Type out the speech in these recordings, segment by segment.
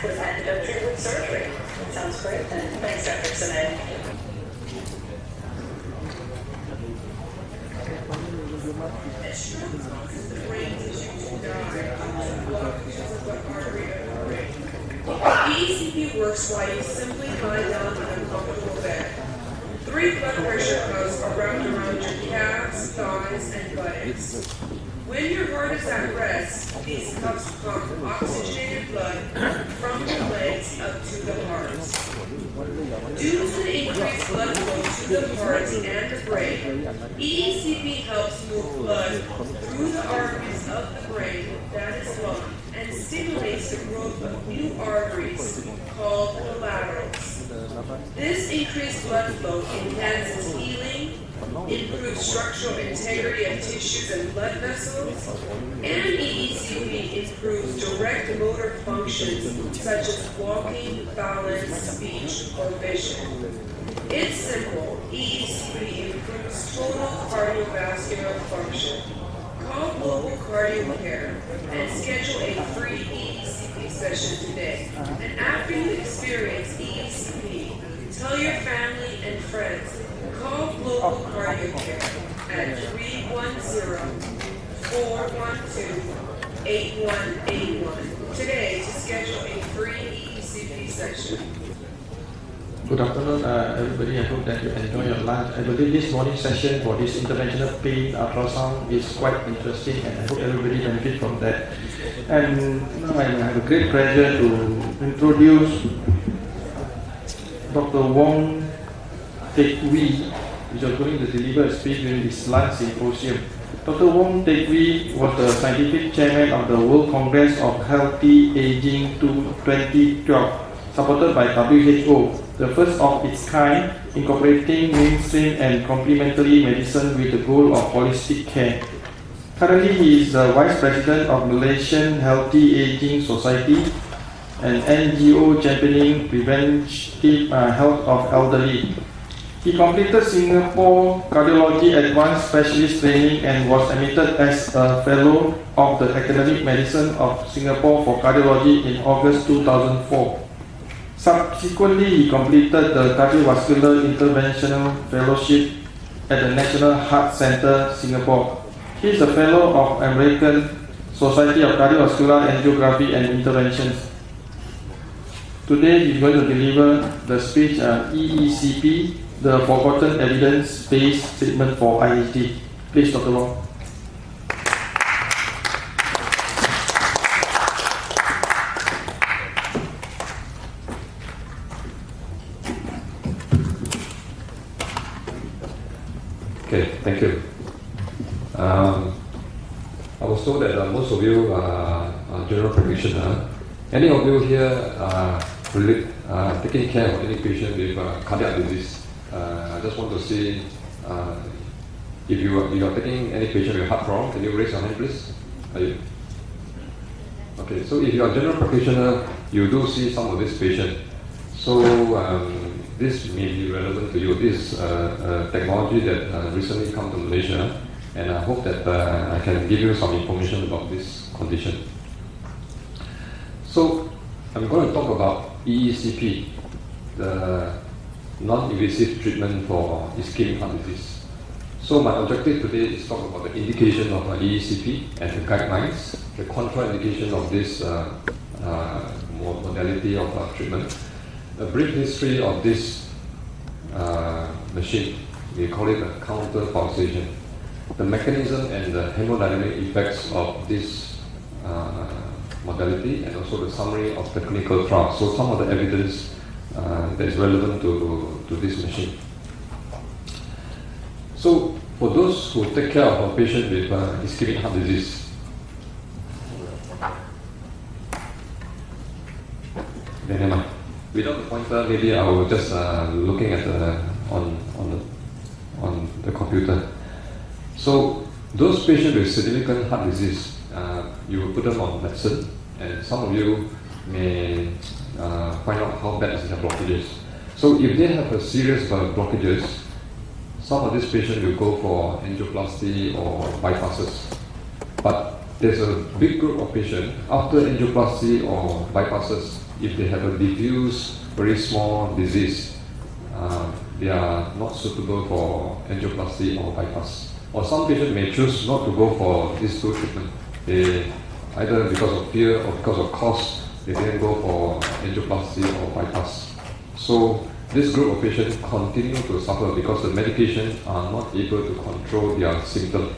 would have had to go through with surgery. That sounds great then. Thanks, Dr. Sinead. EECP works while you simply lie down on a comfortable bed. 3 blood pressure cuffs are wrapped around your calves, thighs, and buttocks. When your heart is at rest, these cuffs pump oxygenated blood from the legs up to the heart. Due to the increased blood flow to the heart and the brain, EECP helps move blood through the arteries of the brain that is blocked and stimulates the growth of new arteries called collaterals. This increased blood flow enhances healing, improves structural integrity of tissues and blood vessels, and EECP improves direct motor functions such as walking, balance, speech, or vision. It's simple. EECP improves total cardiovascular function. Call Global Cardio Care and schedule a free EECP session today. And after you experience EECP, tell your family and friends. Call Global Cardio Care at 310-412-8181 today to schedule a free EECP session. Good afternoon, everybody. I hope that you enjoy your lunch. I believe this morning session for this interventional pain ultrasound is quite interesting, and I hope everybody benefit from that. And now I have a great pleasure to introduce Dr. Wong Teck Wee, which is going to deliver a speech during this lunch symposium. Dr. Wong Teck Wee was the scientific chairman of the World Congress of Healthy Aging 2012, supported by WHO, the first of its kind, incorporating mainstream and complementary medicine with the goal of holistic care. Currently, he is the Vice President of Malaysian Healthy Aging Society, an NGO championing preventive health of elderly. He completed Singapore Cardiology Advanced Specialist Training and was admitted as a Fellow of the Academic Medicine of Singapore for Cardiology in August 2004. Subsequently, he completed the Cardiovascular Interventional Fellowship at the National Heart Centre, Singapore. He is a Fellow of American Society of Cardiovascular Angiography and Interventions. Today, he is going to deliver the speech EECP, the Forgotten Evidence-Based Treatment for IHD. Please, Dr. Wong. Okay, thank you. I was told that most of you are general practitioners. Any of you here taking care of any patient with cardiac disease? I just want to see if you are taking any patient with heart problem. Can you raise your hand, please? Are you? Okay, so if you are a general practitioner, you do see some of these patients. So this may be relevant to you. This is technology that recently come to Malaysia, and I hope that I can give you some information about this condition. So I'm going to talk about EECP, the non-invasive treatment for ischemic heart disease. So my objective today is to talk about the indication of EECP and the guidelines, the contraindication of this modality of treatment, a brief history of this machine. We call it a counter pulsation. The mechanism and the hemodynamic effects of this modality, and also the summary of the clinical trial. So some of the evidence that is relevant to this machine. So for those who take care of a patient with ischemic heart disease, without the pointer, maybe I will just looking at on the computer. So those patients with significant heart disease, you will put them on medicine, and some of you may find out how bad is their blockages. So if they have a serious blockages, some of these patients will go for angioplasty or bypasses. But there's a big group of patients after angioplasty or bypasses, if they have a diffuse, very small disease, they are not suitable for angioplasty or bypass. Or some patients may choose not to go for these two treatments. They either because of fear or because of cost, they didn't go for angioplasty or bypass. So this group of patients continue to suffer because the medications are not able to control their symptoms.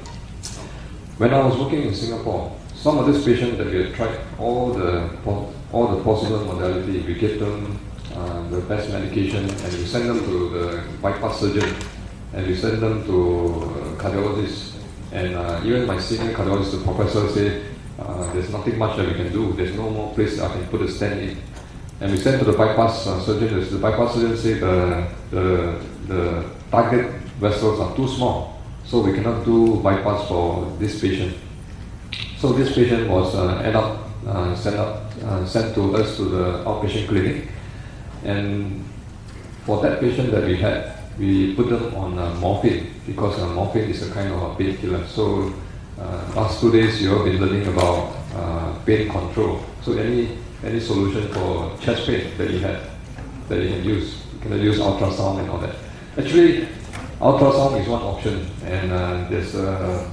When I was working in Singapore, some of these patients that we had tried all the possible modality, we gave them the best medication and we send them to the bypass surgeon and we send them to cardiologists. And even my senior cardiologist, the professor, said, there's nothing much that we can do. There's no more place I can put a stent in. And we sent to the bypass surgeon. The bypass surgeon said the target vessels are too small, so we cannot do bypass for this patient. So this patient was sent to us to the outpatient clinic. And for that patient that we had, we put them on morphine because morphine is a kind of a painkiller. So last 2 days you have been learning about pain control. So any solution for chest pain that you have that you can use. You can use ultrasound and all that. Actually, ultrasound is one option, and there's a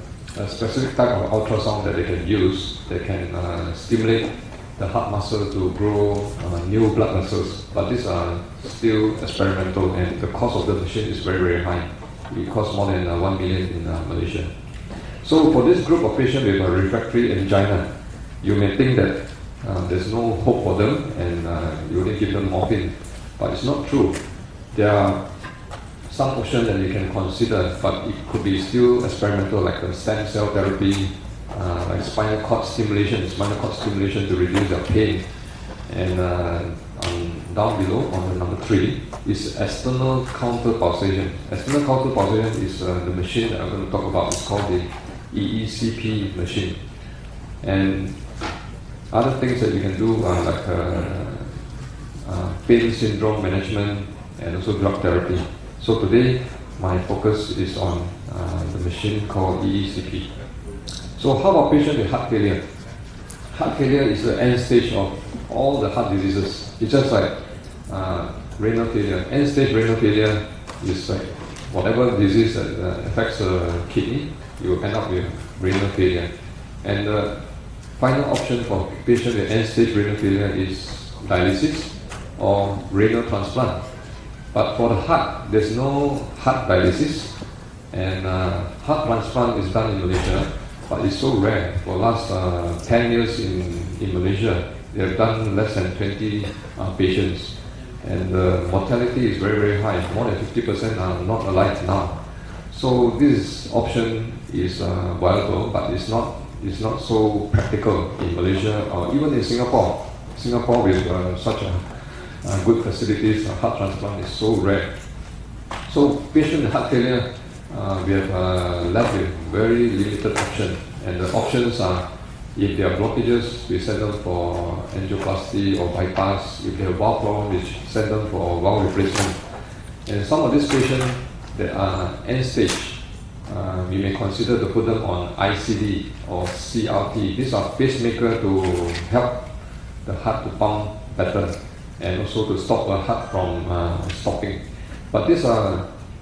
specific type of ultrasound that they can use that can stimulate the heart muscle to grow new blood vessels. But these are still experimental, and the cost of the machine is very, very high. It costs more than 1 million in Malaysia. So for this group of patients with a refractory angina, you may think that there's no hope for them and you only give them morphine. But it's not true. There are some options that you can consider, but it could be still experimental, like a stem cell therapy, like spinal cord stimulation to reduce their pain. And down below on the number 3 is external counterpulsation. External counterpulsation is the machine that I'm going to talk about. It's called the EECP machine. And other things that you can do are like pain syndrome management and also drug therapy. So today my focus is on the machine called EECP. So how about patients with heart failure? Heart failure is the end stage of all the heart diseases. It's just like renal failure. End stage renal failure is like whatever disease that affects the kidney, you will end up with renal failure. And the final option for patients with end stage renal failure is dialysis or renal transplant. But for the heart, there's no heart dialysis, and heart transplant is done in Malaysia, but it's so rare. For the last 10 years in Malaysia, they have done less than 20 patients, and the mortality is very, very high. More than 50% are not alive now. So this option is viable, but it's not so practical in Malaysia or even in Singapore. Singapore with such good facilities, heart transplant is so rare. So patients with heart failure, we have left with very limited options. And the options are, if there are blockages, we send them for angioplasty or bypass. If they have valve problem, we send them for valve replacement. And some of these patients that are end stage, we may consider to put them on ICD or CRT. These are pacemakers to help the heart to pump better and also to stop the heart from stopping. But these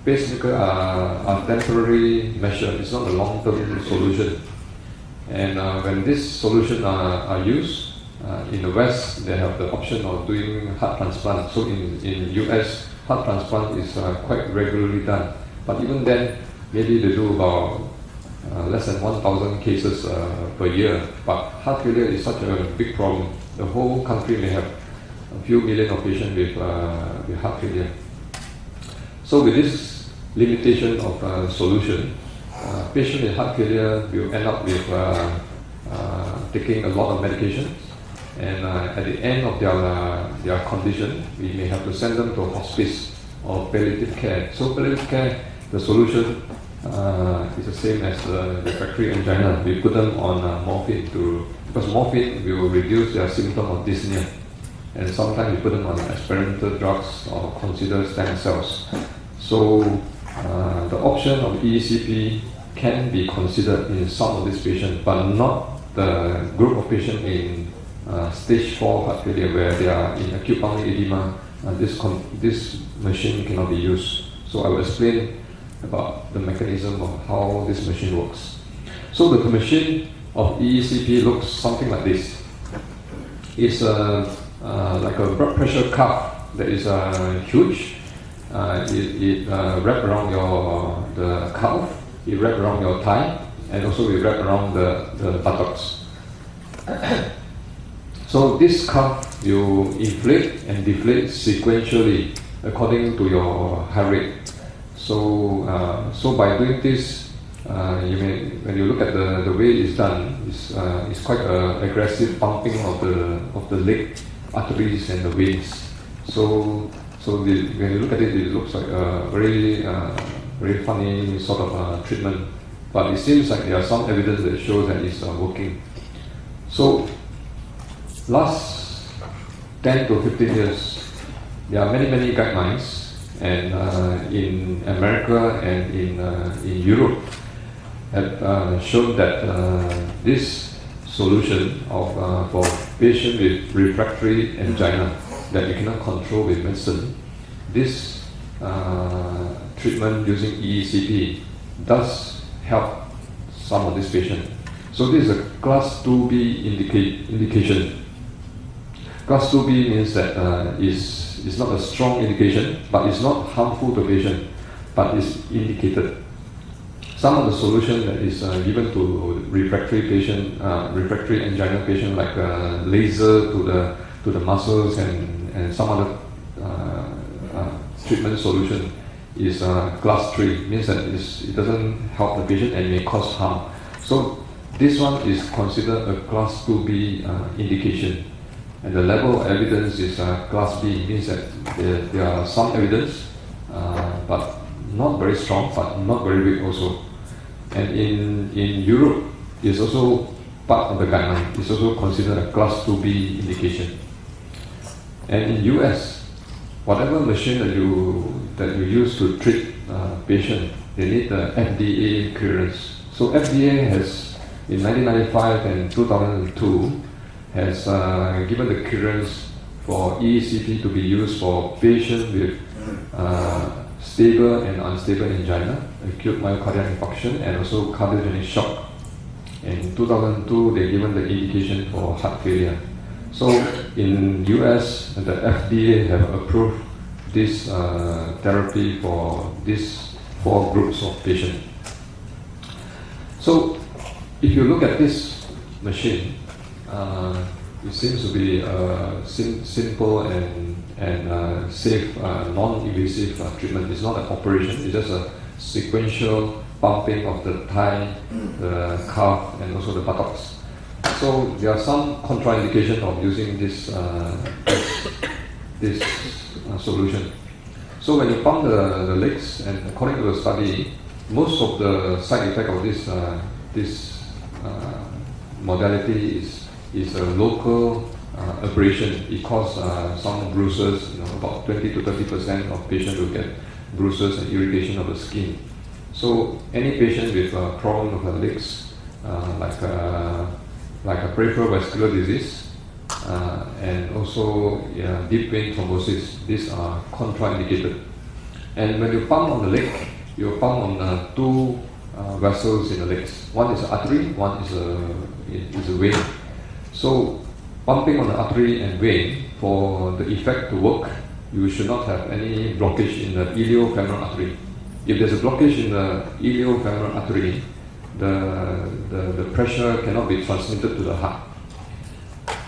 pacemakers are temporary measure. It's not a long-term solution. And when these solutions are used, in the West, they have the option of doing heart transplant. So in US, heart transplant is quite regularly done. But even then, maybe they do about less than 1,000 cases per year. But heart failure is such a big problem. The whole country may have a few million of patients with heart failure. So with this limitation of solution, patients with heart failure will end up with taking a lot of medication, and at the end of their condition, we may have to send them to hospice or palliative care. So palliative care, the solution is the same as the refractory angina. We put them on morphine because morphine will reduce their symptom of dyspnea. And sometimes we put them on experimental drugs or consider stem cells. So the option of EECP can be considered in some of these patients, but not the group of patients in stage 4 heart failure where they are in acute pulmonary edema, this machine cannot be used. So I will explain about the mechanism of how this machine works. So the machine of EECP looks something like this. It's like a blood pressure cuff that is huge. It wraps around the calf, it wraps around your thigh, and also it wraps around the buttocks. So this cuff you inflate and deflate sequentially according to your heart rate. So by doing this, when you look at the way it's done, it's quite aggressive pumping of the leg arteries and the veins. So when you look at it, it looks like a very funny sort of treatment. But it seems like there are some evidence that shows that it's working. So last 10 to 15 years, there are many guidelines, and in America and in Europe have shown that this solution for patients with refractory angina that you cannot control with medicine, this treatment using EECP does help some of these patients. So this is a class 2B indication. Class 2B means that it's not a strong indication, but it's not harmful to patient, but it's indicated. Some of the solution that is given to refractory angina patient, like laser to the muscles and some other treatment solution, is class 3, means that it doesn't help the patient and may cause harm. So this one is considered a class 2B indication. And the level of evidence is class B, means that there are some evidence, but not very strong, but not very weak also. And in Europe, it's also part of the guideline. It's also considered a class 2B indication. And in US, whatever machine that you use to treat patient, they need the FDA clearance. So FDA has, in 1995 and 2002, has given the clearance for EECP to be used for patients with stable and unstable angina, acute myocardial infarction, and also cardiogenic shock. In 2002, they given the indication for heart failure. So in US, the FDA have approved this therapy for these 4 groups of patients. So if you look at this machine, it seems to be simple and safe, non-invasive treatment. It's not an operation, it's just a sequential pumping of the thigh, the calf, and also the buttocks. So there are some contraindication of using this solution. So when you pump the legs, and according to the study, most of the side effect of this modality is a local abrasion. It causes some bruises. About 20 to 30% of patients will get bruises and irritation of the skin. So any patient with a problem of the legs, like a peripheral vascular disease, and also deep vein thrombosis, these are contraindicated. And when you pump on the leg, you pump on 2 vessels in the legs. One is an artery, one is a vein. So pumping on the artery and vein, for the effect to work, you should not have any blockage in the iliofemoral artery. If there's a blockage in the iliofemoral artery, the pressure cannot be transmitted to the heart.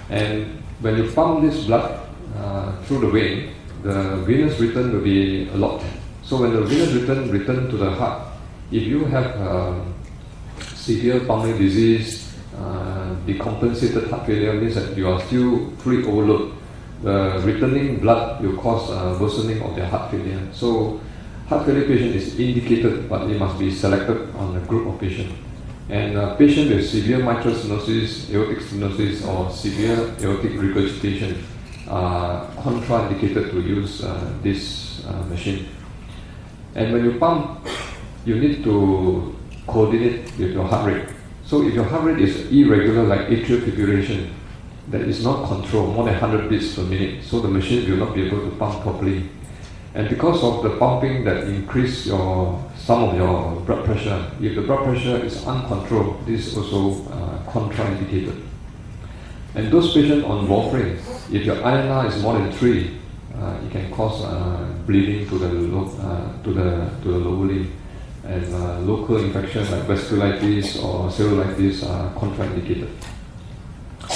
And when you pump this blood through the vein, the venous return will be a lot. So when the venous return to the heart, if you have severe pulmonary disease, decompensated heart failure, means that you are still fluid overload. The returning blood will cause worsening of their heart failure. So heart failure patient is indicated, but it must be selected on a group of patients. And patients with severe mitral stenosis, aortic stenosis, or severe aortic regurgitation are contraindicated to use this machine. And when you pump, you need to coordinate with your heart rate. So if your heart rate is irregular, like atrial fibrillation, that is not controlled, more than 100 beats per minute, so the machine will not be able to pump properly. And because of the pumping that increase some of your blood pressure, if the blood pressure is uncontrolled, this is also contraindicated. And those patients on warfarin, if your INR is more than 3, it can cause bleeding to the lower limb, and local infections like vasculitis or cellulitis are contraindicated.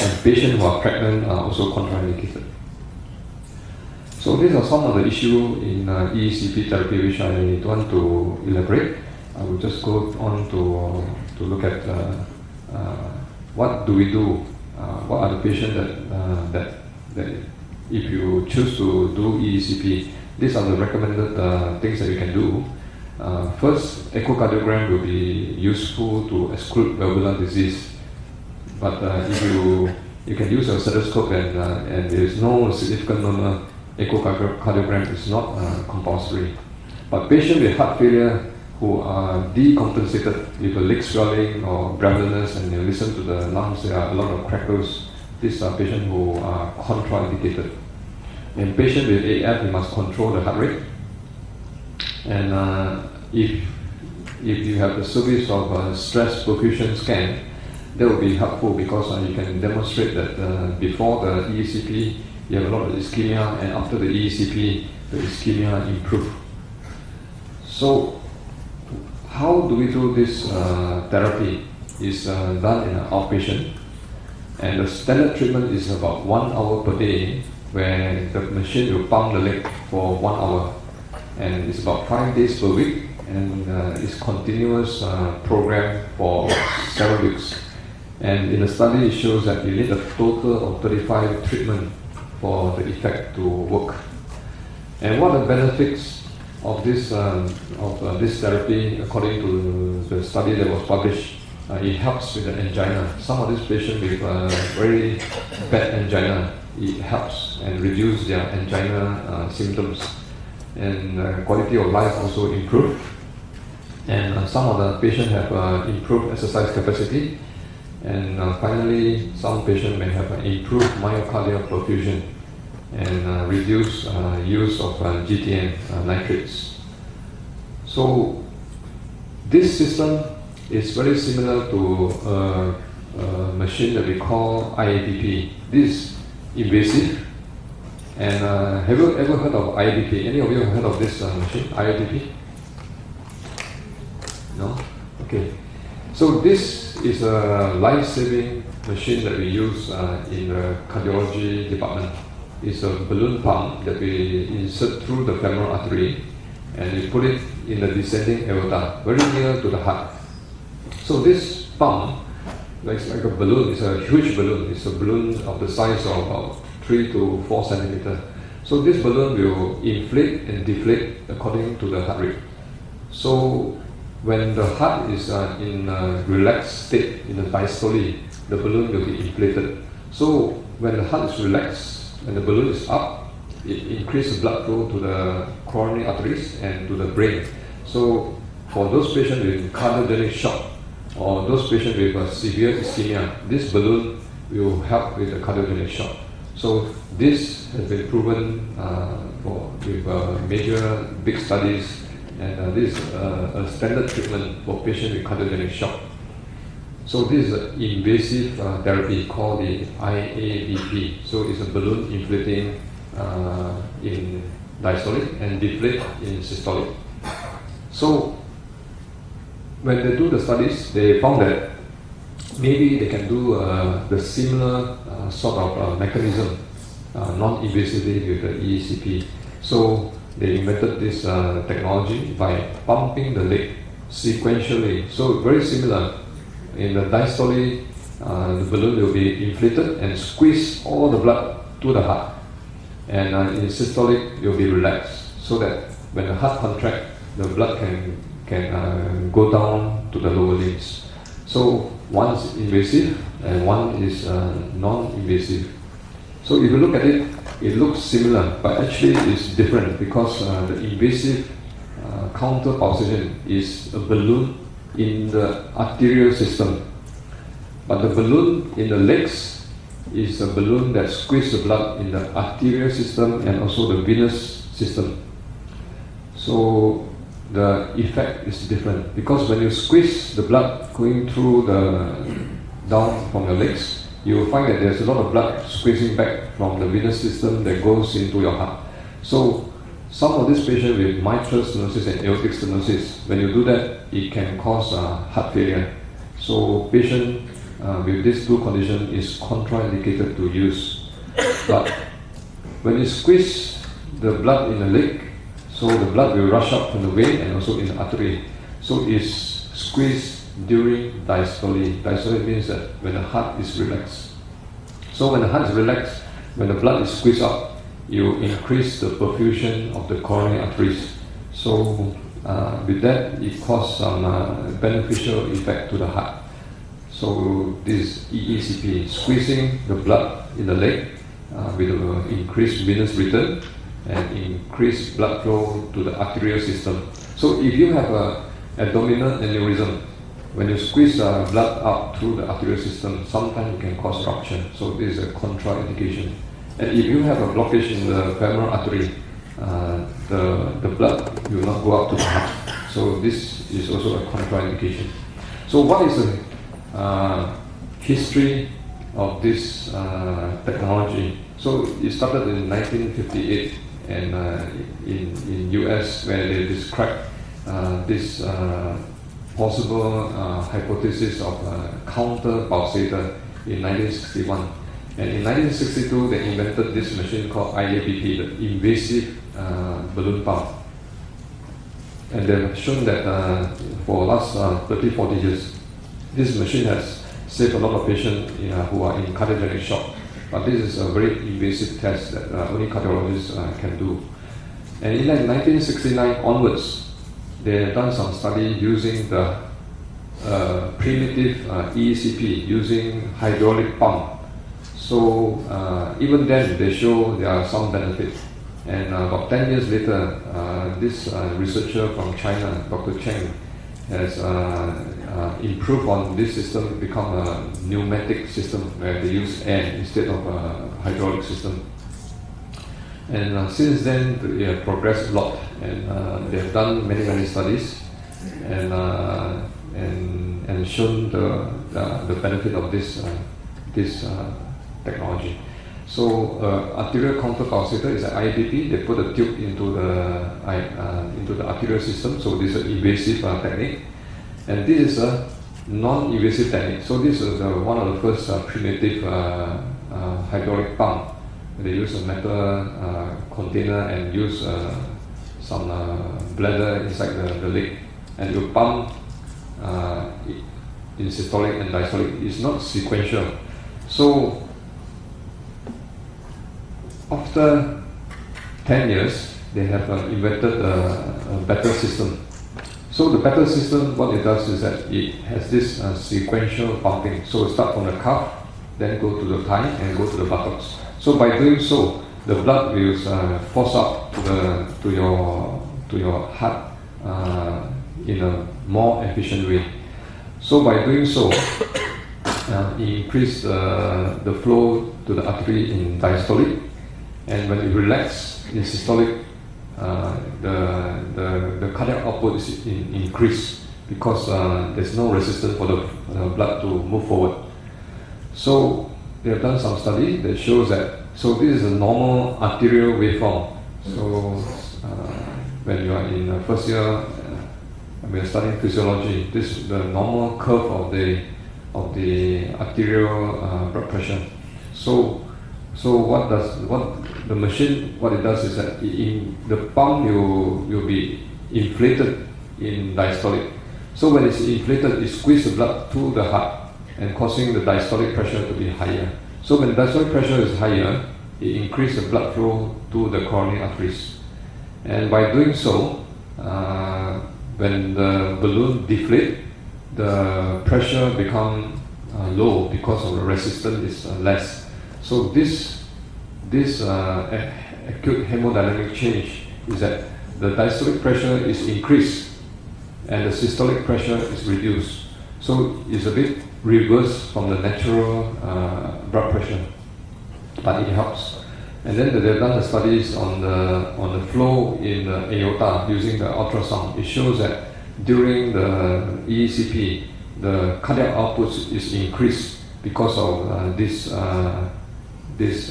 And patients who are pregnant are also contraindicated. So these are some of the issues in EECP therapy which I don't want to elaborate. I will just go on to look at what do we do, what are the patients that if you choose to do EECP, these are the recommended things that you can do. First, echocardiogram will be useful to exclude valvular disease. But if you can use a stethoscope and there is no significant murmur, echocardiogram is not compulsory. But patients with heart failure who are decompensated with a leg swelling or breathlessness, and you listen to the lungs, there are a lot of crackles. These are patients who are contraindicated. In patients with AF, you must control the heart rate. And if you have the service of stress perfusion scan, that will be helpful because you can demonstrate that before the EECP, you have a lot of ischemia, and after the EECP, the ischemia improve. So, how do we do this therapy? Is done in an outpatient, and the standard treatment is about 1 hour per day, where the machine will pump the leg for 1 hour, and it's about 5 days per week, and it's continuous program for several weeks. And in the study, it shows that you need a total of 35 treatment for the effect to work. And what are the benefits of this therapy? According to the study that was published, it helps with the angina. Some of these patients with very bad angina, it helps and reduce their angina symptoms, and quality of life also improve. And some of the patients have improved exercise capacity. And finally, some patients may have improved myocardial perfusion and reduce use of GTN nitrates. So this system is very similar to a machine that we call IABP. This is invasive. And have you ever heard of IABP? Any of you have heard of this machine, IABP? No? Okay. So this is a life-saving machine that we use in the cardiology department. It's a balloon pump that we insert through the femoral artery, and we put it in the descending aorta, very near to the heart. So this pump, like a balloon, it's a huge balloon. It's a balloon of the size of about 3 to 4 centimeters. So this balloon will inflate and deflate according to the heart rate. So when the heart is in a relaxed state, in a diastole, the balloon will be inflated. So when the heart is relaxed and the balloon is up, it increases blood flow to the coronary arteries and to the brain. So for those patients with cardiogenic shock or those patients with severe ischemia, this balloon will help with the cardiogenic shock. So this has been proven with major big studies. And this is a standard treatment for patients with cardiogenic shock. So this is an invasive therapy called the IABP. So it's a balloon inflating in diastolic and deflate in systolic. So when they do the studies, they found that maybe they can do the similar sort of mechanism non-invasively with the EECP. So they invented this technology by pumping the leg sequentially. So very similar. In the diastole, the balloon will be inflated and squeeze all the blood to the heart. And in systolic, it will be relaxed, so that when the heart contracts, the blood can go down to the lower limbs. So one is invasive and one is non-invasive. So if you look at it, it looks similar, but actually it's different because the invasive counter pulsation is a balloon in the arterial system. But the balloon in the legs is a balloon that squeezes the blood in the arterial system and also the venous system. So the effect is different because when you squeeze the blood going through down from your legs, you will find that there's a lot of blood squeezing back from the venous system that goes into your heart. So some of these patients with mitral stenosis and aortic stenosis, when you do that, it can cause heart failure. So patient with these two conditions is contraindicated to use blood. When you squeeze the blood in the leg, so the blood will rush up from the vein and also in the artery. So it's squeezed during diastole. Diastole means that when the heart is relaxed. So when the heart is relaxed, when the blood is squeezed up, you increase the perfusion of the coronary arteries. So with that, it causes some beneficial effect to the heart. So this EECP, squeezing the blood in the leg with increased venous return and increased blood flow to the arterial system. So if you have an abdominal aneurysm, when you squeeze blood up through the arterial system, sometimes it can cause rupture. So this is a contraindication. And if you have a blockage in the femoral artery, the blood will not go up to the heart. So this is also a contraindication. So what is the history of this technology? So it started in 1958 and in US where they described this possible hypothesis of counter pulsator in 1961. And in 1962 they invented this machine called IABP, the invasive balloon pump. And they've shown that for the last 30-40 years, this machine has saved a lot of patients who are in cardiogenic shock. But this is a very invasive test that only cardiologists can do. And in 1969 onwards, they have done some study using the primitive EECP, using hydraulic pump. So even then, they show there are some benefit. And about 10 years later, this researcher from China, Dr. Cheng, has improved on this system, become a pneumatic system where they use air instead of a hydraulic system. And since then, they have progressed a lot, and they have done many studies, and shown the benefit of this technology. So arterial counter pulsator is an IABP. They put a tube into the arterial system. So this is an invasive technique, and this is a non-invasive technique. So this is one of the first primitive hydraulic pump. They use a metal container and use some bladder inside the leg, and you pump in systolic and diastolic. It's not sequential. So after 10 years, they have invented a better system. So the better system, what it does is that it has this sequential pumping. So it starts from the calf, then go to the thigh, and go to the buttocks. So by doing so, the blood will force up to your heart in a more efficient way. So by doing so, increase the flow to the artery in diastolic, and when you relax in systolic, the cardiac output is increased because there's no resistance for the blood to move forward. So they have done some study that shows that, so this is a normal arterial waveform. So when you are in first year, when you're studying physiology, this is the normal curve of the arterial blood pressure. So what the machine does is that the pump will be inflated in diastolic. So when it's inflated, it squeezes the blood to the heart and causing the diastolic pressure to be higher. So when the diastolic pressure is higher, it increases the blood flow to the coronary arteries. And by doing so, when the balloon deflates, the pressure becomes low because of the resistance is less. So this acute hemodynamic change is that the diastolic pressure is increased and the systolic pressure is reduced. So it's a bit reverse from the natural blood pressure, but it helps. And then they've done the studies on the flow in the aorta using the ultrasound. It shows that during the EECP, the cardiac output is increased because of this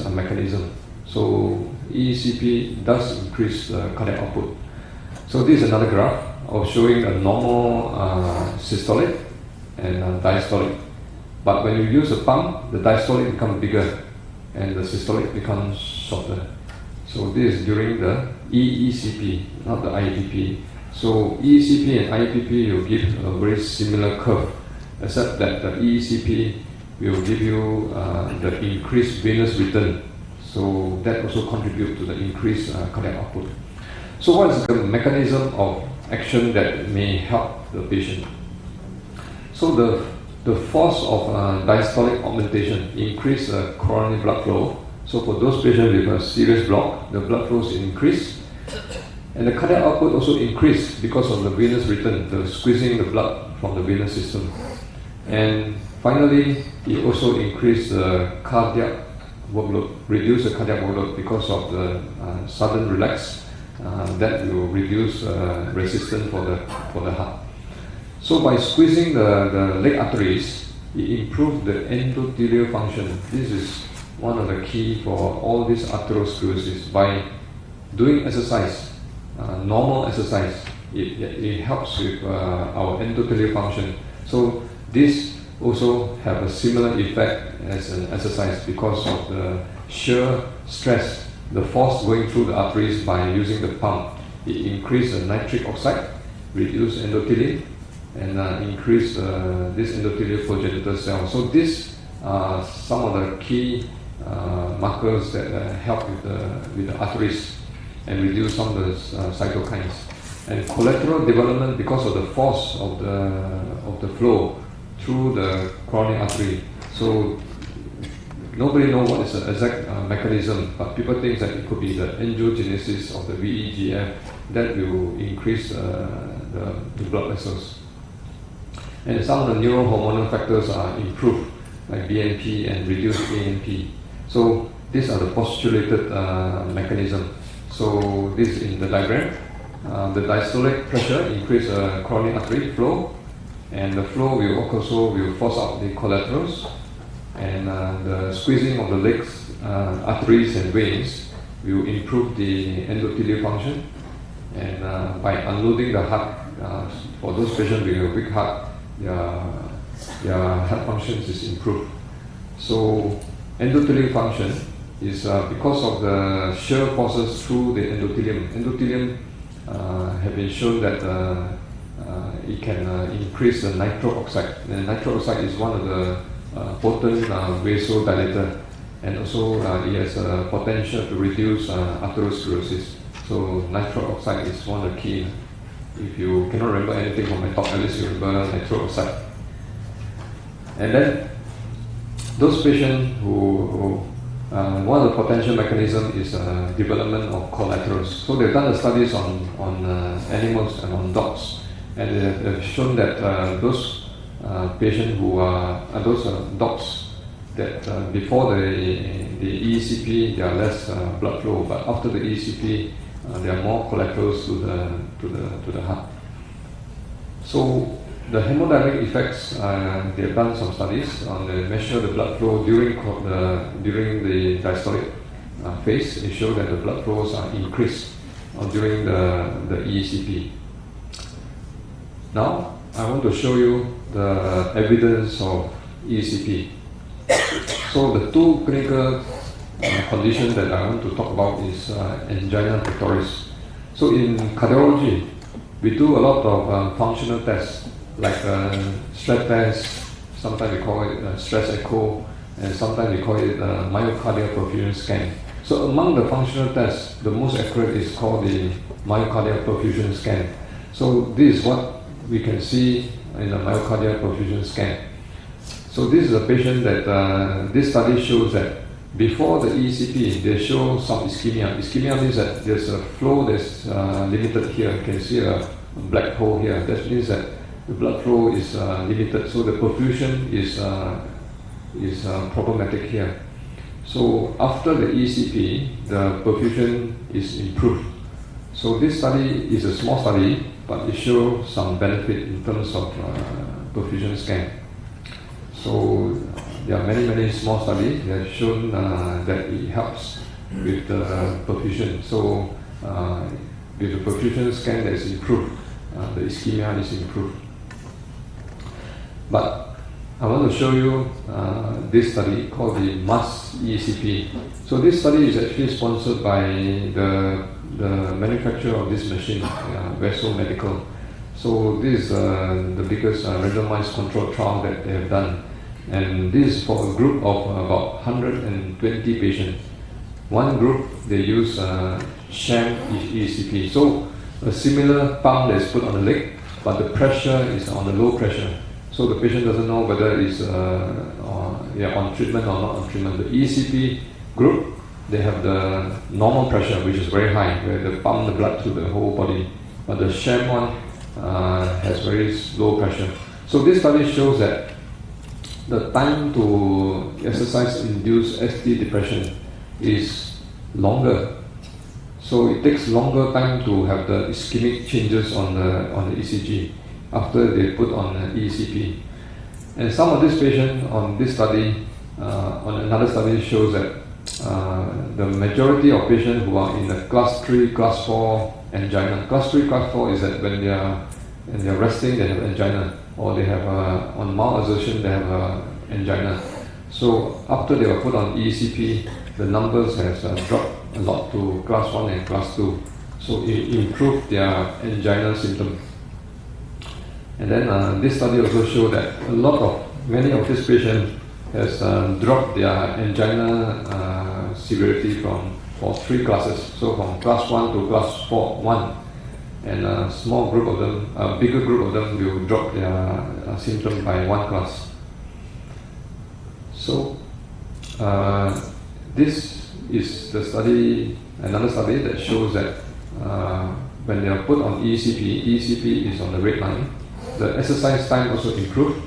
mechanism. So EECP does increase the cardiac output. So this is another graph of showing a normal systolic and diastolic. But when you use a pump, the diastolic becomes bigger and the systolic becomes shorter. So this is during the EECP, not the IEPP. So EECP and IEPP will give a very similar curve, except that the EECP will give you the increased venous return. So that also contributes to the increased cardiac output. So what is the mechanism of action that may help the patient? So the force of diastolic augmentation increase coronary blood flow. So for those patients with a serious block, the blood flows increase, and the cardiac output also increase because of the venous return, the squeezing the blood from the venous system. And finally, it also increase the cardiac workload, reduce the cardiac workload because of the sudden relax. That will reduce resistance for the heart. So by squeezing the leg arteries, it improves the endothelial function. This is one of the key for all this atherosclerosis. By doing exercise, normal exercise, it helps with our endothelial function. So this also have a similar effect as an exercise because of the shear stress, the force going through the arteries by using the pump. It increases the nitric oxide, reduce endothelin, and increase this endothelial progenitor cell. So these are some of the key markers that help with the arteries and reduce some of the cytokines. And collateral development because of the force of the flow through the coronary artery. So nobody knows what is the exact mechanism, but people think that it could be the angiogenesis of the VEGF that will increase the blood vessels. And some of the neurohormonal factors are improved, like BNP and reduced ANP. So these are the postulated mechanism. So this is in the diagram. The diastolic pressure increase coronary artery flow, and the flow will also force out the collaterals, and the squeezing of the legs, arteries and veins will improve the endothelial function, and by unloading the heart, for those patients with a weak heart, their heart functions is improved. So endothelial function is because of the shear forces through the endothelium. Endothelium have been shown that it can increase the nitric oxide. And nitric oxide is one of the potent vasodilator, and also it has a potential to reduce atherosclerosis. So nitric oxide is one of the key. If you cannot remember anything from my talk, at least you remember nitric oxide. And then those patients who one of the potential mechanisms is development of collaterals. So they've done the studies on animals and on dogs, and they've shown that those patients who are those dogs that before the EECP there are less blood flow, but after the EECP there are more collaterals to the heart. So the hemodynamic effects, they've done some studies on the measure the blood flow during the diastolic phase. It showed that the blood flows are increased during the EECP. Now I want to show you the evidence of EECP. So the two clinical conditions that I want to talk about is angina pectoris. So in cardiology, we do a lot of functional tests like stress test, sometimes we call it stress echo, and sometimes we call it myocardial perfusion scan. So among the functional tests, the most accurate is called the myocardial perfusion scan. So this is what we can see in the myocardial perfusion scan. So this is a patient that this study shows that before the EECP, they show some ischemia. Ischemia means that there's a flow that's limited here. You can see a black hole here. That means that the blood flow is limited, so the perfusion is problematic here. So after the ECP, the perfusion is improved. So this study is a small study, but it shows some benefit in terms of perfusion scan. So there are many small studies that have shown that it helps with the perfusion. So with the perfusion scan that is improved, the ischemia is improved. But I want to show you this study called the MUS ECP. So this study is actually sponsored by the manufacturer of this machine, Vessel Medical. So this is the biggest randomized controlled trial that they have done. And this is for a group of about 120 patients. One group, they use sham ECP. So a similar pump that is put on the leg, but the pressure is on the low pressure. So the patient doesn't know whether it's on treatment or not on treatment. The ECP group, they have the normal pressure, which is very high, where they pump the blood to the whole body. But the sham one has very low pressure. So this study shows that the time to exercise-induced ST depression is longer. So it takes longer time to have the ischemic changes on the ECG after they put on ECP. And some of these patients on this study, on another study, shows that the majority of patients who are in the class 3, class 4 angina. Class 3, class 4 is that when they are resting, they have angina, or they have on malabsorption, they have angina. So after they were put on ECP, the numbers has dropped a lot to class 1 and class 2. So it improved their angina symptom. And then this study also showed that many of these patients has dropped their angina severity for 3 classes. So from class 1 to class 1. And a small group of them, a bigger group of them will drop their symptom by 1 class. So this is the study, another study that shows that when they are put on ECP is on the red line. The exercise time also improved,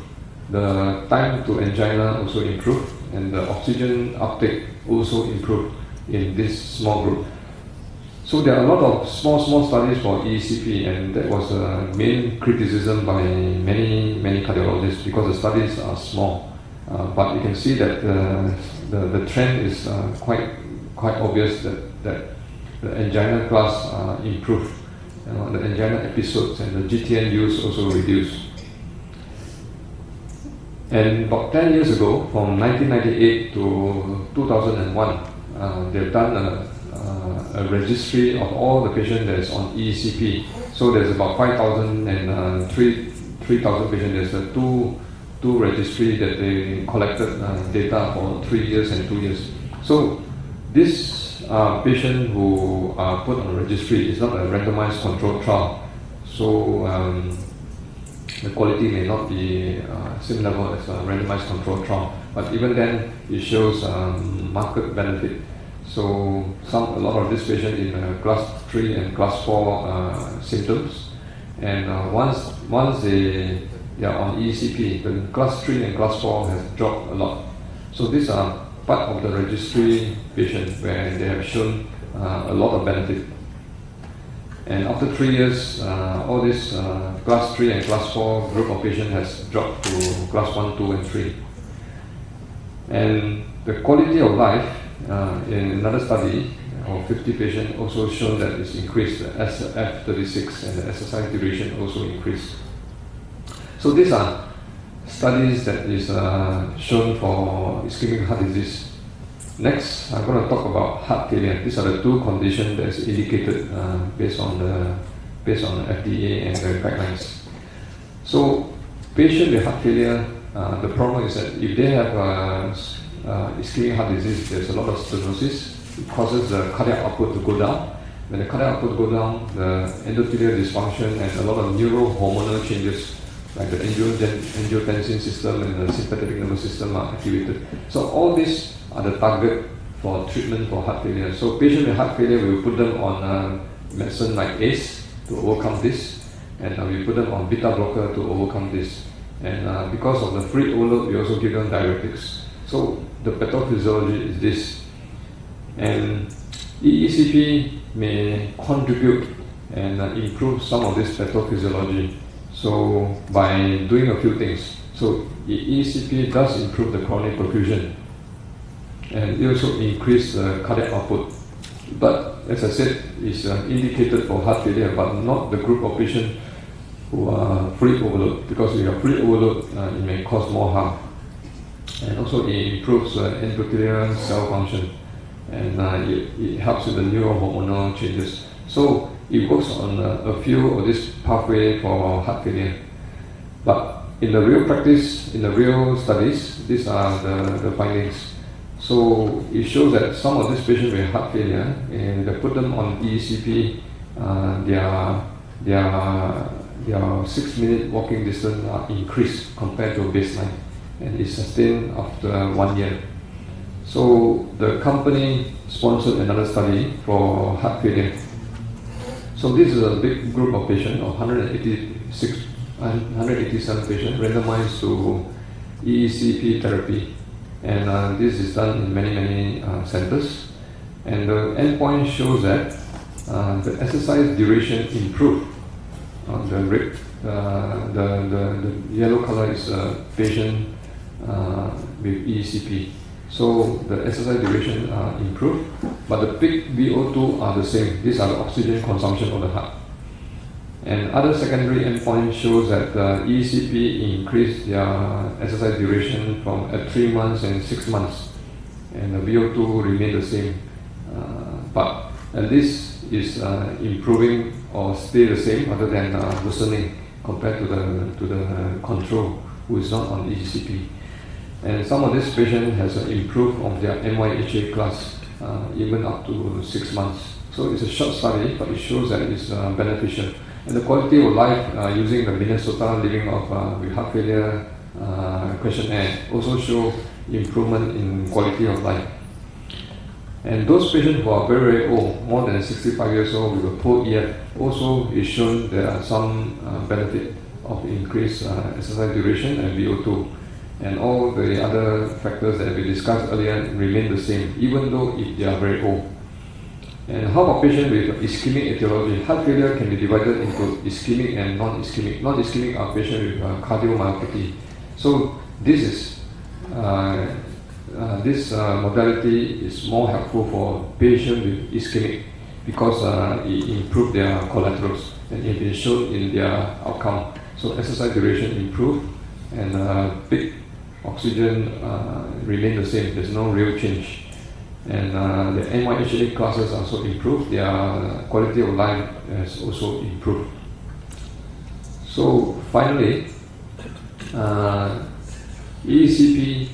the time to angina also improved, and the oxygen uptake also improved in this small group. So there are a lot of small studies for ECP, and that was a main criticism by many cardiologists because the studies are small. But you can see that the trend is quite obvious that the angina class improved. The angina episodes and the GTN use also reduced. And about 10 years ago, from 1998 to 2001, they've done a registry of all the patients that is on ECP. So there's about 5,000 and 3,000 patients. There's a two registry that they collected data for 3 years and 2 years. So this patient who are put on a registry is not a randomized controlled trial. So the quality may not be same level as a randomized controlled trial. But even then, it shows marked benefit. So a lot of these patients in class 3 and class 4 symptoms. And once they are on ECP, the class 3 and class 4 has dropped a lot. So these are part of the registry patients where they have shown a lot of benefit. And after 3 years, all this class 3 and class 4 group of patients has dropped to class 1, 2 and 3. And the quality of life in another study of 50 patients also shown that it's increased. The SF36 and the exercise duration also increased. So these are studies that is shown for ischemic heart disease. Next, I'm going to talk about heart failure. These are the 2 conditions that is indicated based on the FDA and the guidelines. So, patient with heart failure, the problem is that if they have ischemic heart disease, there's a lot of stenosis. It causes the cardiac output to go down. When the cardiac output go down, the endothelial dysfunction and a lot of neurohormonal changes, like the angiotensin system and the sympathetic nervous system are activated. So all these are the target for treatment for heart failure. So patients with heart failure, we will put them on medicine like ACE to overcome this. and we put them on beta blocker to overcome this. And because of the fluid overload, we also give them diuretics. So the pathophysiology is this. And EECP may contribute and improve some of this pathophysiology. So by doing a few things. So EECP does improve the coronary perfusion, and it also increases the cardiac output. But as I said, it's indicated for heart failure, but not the group of patients who are fluid overload, because if you have fluid overload, it may cause more harm. And also it improves endothelial cell function, and it helps with the neurohormonal changes. So it works on a few of this pathway for heart failure. But in the real practice, in the real studies, these are the findings. So it shows that some of these patients with heart failure, and they put them on EECP, their 6-minute walking distance are increased compared to baseline, and is sustained after 1 year. So the company sponsored another study for heart failure. So this is a big group of patients of 187 patients randomized to EECP therapy, and this is done in many centers. And the endpoint shows that the exercise duration improved. The yellow color is patient with EECP. So the exercise duration improved, but the peak VO2 are the same. These are the oxygen consumption of the heart. And other secondary endpoint shows that EECP increased their exercise duration from 3 months and 6 months, and the VO2 remained the same. But at least is improving or stay the same rather than worsening compared to the control who is not on EECP. And some of these patients has improved on their NYHA class even up to 6 months. So it's a short study, but it shows that it's beneficial. And the quality of life using the Minnesota Living with Heart Failure questionnaire also show improvement in quality of life. And those patients who are very old, more than 65 years old with a poor EF, also is shown there are some benefit of increased exercise duration and VO2. And all the other factors that we discussed earlier remain the same, even though if they are very old. And how about patients with ischemic etiology? Heart failure can be divided into ischemic and non-ischemic. Non-ischemic are patients with cardiomyopathy. So this modality is more helpful for patients with ischemic because it improves their collaterals, and it is shown in their outcome. So exercise duration improved, and peak oxygen remain the same. There's no real change. And the NYHA classes also improved. Their quality of life has also improved. So finally, EECP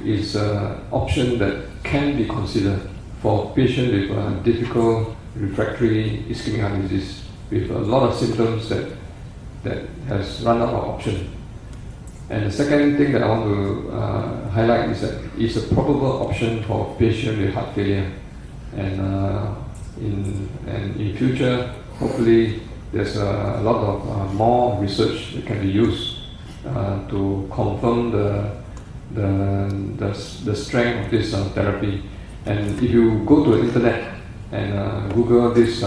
is an option that can be considered for patients with difficult refractory ischemic heart disease with a lot of symptoms that has run out of option. And the second thing that I want to highlight is that it's a probable option for patients with heart failure. And in future, hopefully, there's a lot of more research that can be used to confirm the strength of this therapy. And if you go to the internet and Google this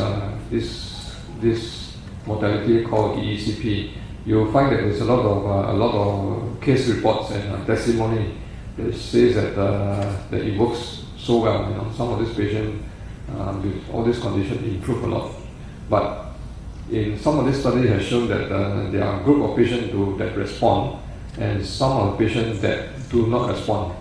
modality called EECP, you'll find that there's a lot of case reports and testimony that says that it works so well. You know, some of these patients with all these conditions improve a lot. But in some of these studies has shown that there are a group of patients that respond, and some of the patients that do not respond.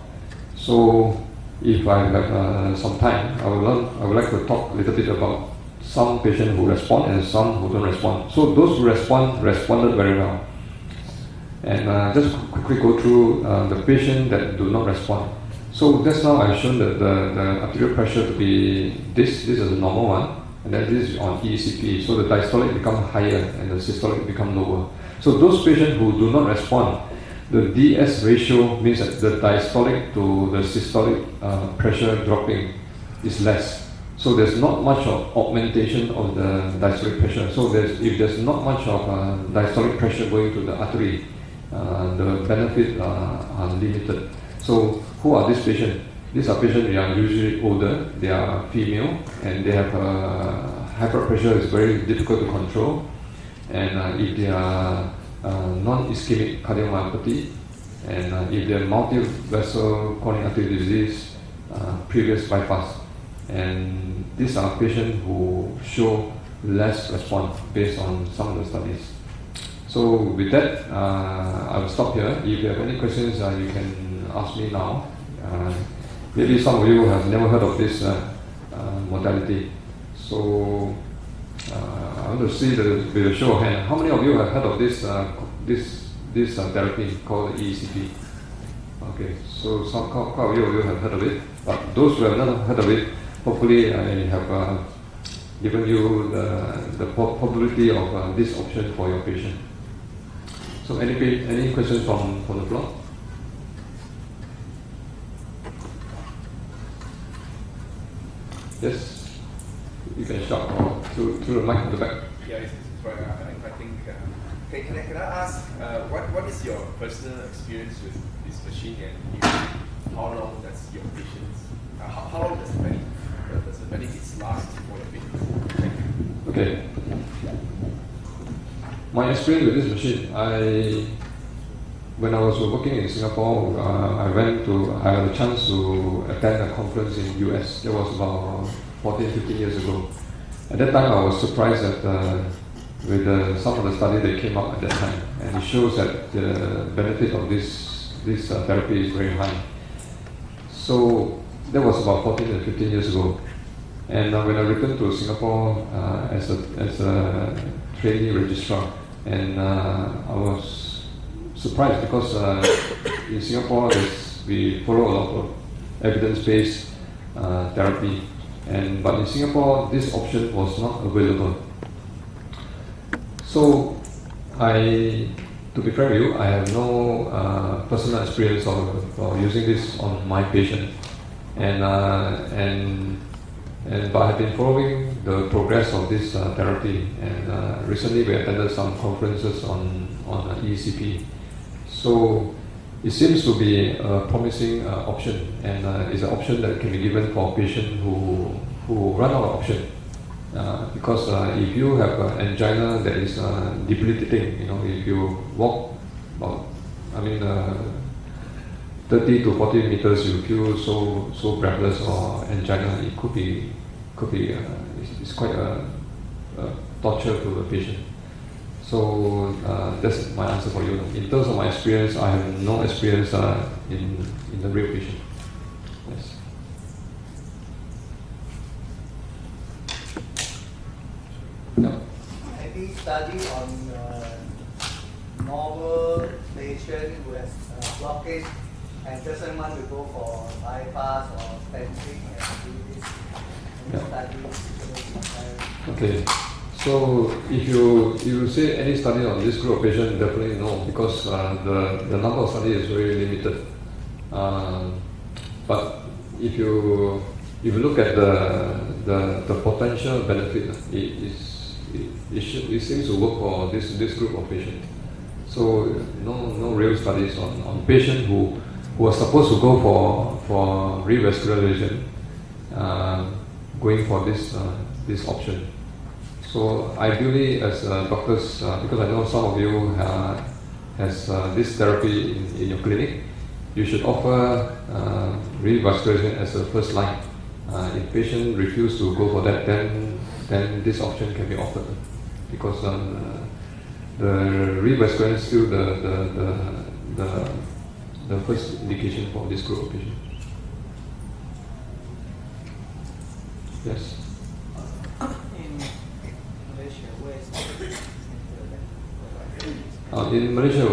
So if I have some time, I would like to talk a little bit about some patients who respond and some who don't respond. So those who responded very well. And just quickly go through the patients that do not respond. So just now I've shown that the arterial pressure to be this is a normal one, and then this is on EECP. So the diastolic become higher and the systolic become lower. So those patients who do not respond, the DS ratio means that the diastolic to the systolic pressure dropping is less. So there's not much of augmentation of the diastolic pressure. So if there's not much of diastolic pressure going to the artery, the benefits are limited. So who are these patients? These are patients who are usually older, they are female, and they have high blood pressure is very difficult to control. And if they are non-ischemic cardiomyopathy, and if they have multi-vessel coronary artery disease, previous bypass, and these are patients who show less response based on some of the studies. So with that, I will stop here. If you have any questions, you can ask me now. Maybe some of you have never heard of this modality. So I want to see with a show of hand, how many of you have heard of this therapy called EECP? Okay, so quite a few of you have heard of it, but those who have not heard of it, hopefully I have given you the probability of this option for your patient. So any questions from the floor? Yes, you can shout through the mic at the back. Yeah, it's right. I think. Can I ask what is your personal experience with this machine, and how long does your patients? How long does the benefits last for your patients? Thank you. Okay. My experience with this machine, when I was working in Singapore, I had a chance to attend a conference in US. That was about 14, 15 years ago. At that time, I was surprised with some of the studies that came up at that time, and it shows that the benefit of this therapy is very high. So that was about 14 and 15 years ago. And when I returned to Singapore as a trainee registrar, and I was surprised because in Singapore we follow a lot of evidence-based therapy, but in Singapore this option was not available. So to be fair with you, I have no personal experience of using this on my patient, but I have been following the progress of this therapy, and recently we attended some conferences on EECP. So it seems to be a promising option, and it's an option that can be given for patients who run out of option. Because if you have angina that is debilitating, if you walk about, 30 to 40 meters, you feel so breathless or angina, it could be it's quite a torture to the patient. So that's my answer for you. In terms of my experience, I have no experience in the real patient. Yes. No. Any study on normal patient who has blockage and doesn't want to go for bypass or stenting and do this? Okay. So if you say any study on this group of patients, definitely no, because the number of studies is very limited. But if you look at the potential benefit, it seems to work for this group of patients. So no real studies on patients who are supposed to go for revascularization, going for this option. So ideally, as doctors, because I know some of you has this therapy in your clinic, you should offer revascularization as a first line. If patient refuse to go for that, then this option can be offered, because the revascularization is still the first indication for this group of patients. Yes. In Malaysia,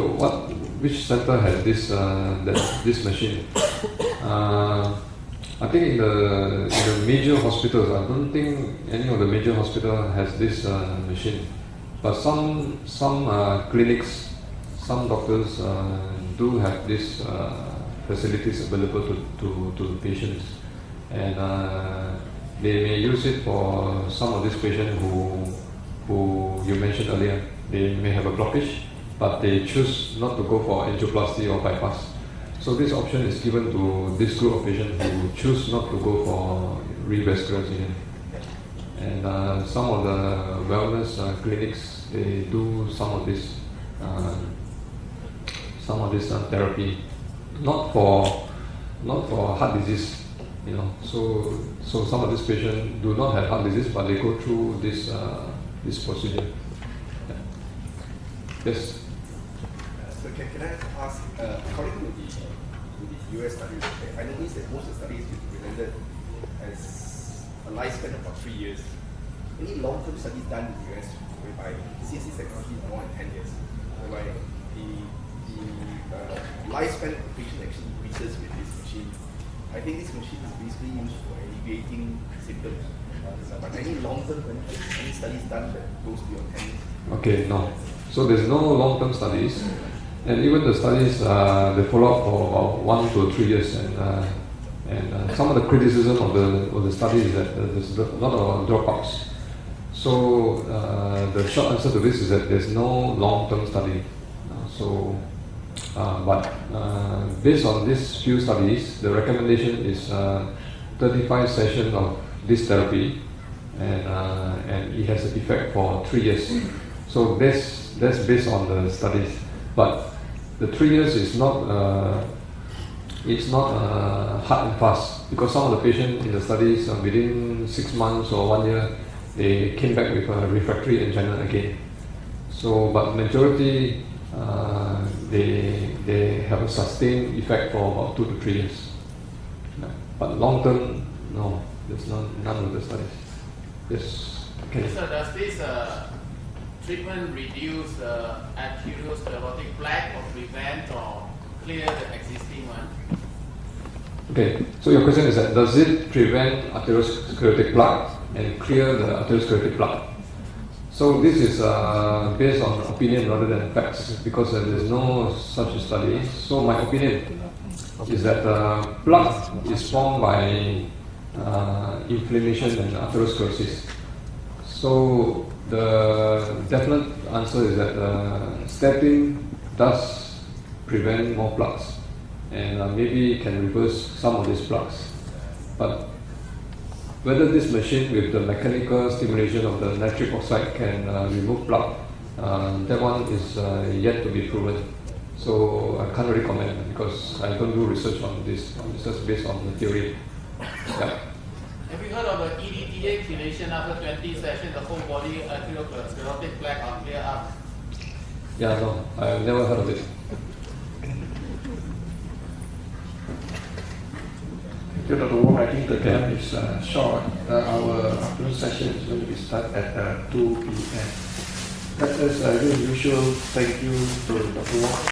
which center has this machine? I think in the major hospitals, I don't think any of the major hospitals has this machine. But some clinics, some doctors do have these facilities available to patients, and they may use it for some of these patients who you mentioned earlier. They may have a blockage, but they choose not to go for angioplasty or bypass. So this option is given to this group of patients who choose not to go for revascularization. And some of the wellness clinics, they do some of this therapy, not for heart disease, you know. So some of these patients do not have heart disease, but they go through this procedure. Yeah. Yes. So can I ask, according to the US studies, I noticed that most of the studies presented as a lifespan of about 3 years. Any long-term studies done in the US whereby CNC technology is more than 10 years, whereby the lifespan of the patient actually increases with this machine. I think this machine is basically used for alleviating symptoms. But any long-term benefits, any studies done that goes beyond 10 years? Okay, no. So there's no long-term studies, and even the studies they follow up for about 1 to 3 years. And some of the criticism of the study is that there's a lot of dropouts. So the short answer to this is that there's no long-term study. But based on these few studies, the recommendation is 35 sessions of this therapy, and it has an effect for 3 years. So that's based on the studies. But the 3 years is not it's not hard and fast, because some of the patients in the studies within 6 months or 1 year they came back with a refractory angina again. So, but majority they have a sustained effect for about 2 to 3 years. Yeah. But long term, no, there's none of the studies. Yes. Okay. So does this treatment reduce arteriosclerotic plaque or prevent or clear the existing one? Okay, so your question is that does it prevent arteriosclerotic plaque and clear the arteriosclerotic plaque? So this is based on opinion rather than facts, because there is no such study. So my opinion is that plaque is formed by inflammation and arteriosclerosis. So the definite answer is that statin does prevent more plaques, and maybe can reverse some of these plaques. But whether this machine with the mechanical stimulation of the nitric oxide can remove plaque, that one is yet to be proven. So I can't really comment, because I don't do research on this. It's just based on the theory. Yeah. Have you heard of the EDTA chelation after 20 sessions, the whole body arteriosclerotic plaque are clear up? Yeah, no, I've never heard of it. Dr. Wong, I think the time is short. Our afternoon session is going to be start at 2 p.m. Let us, as usual, thank you to Dr. Wong.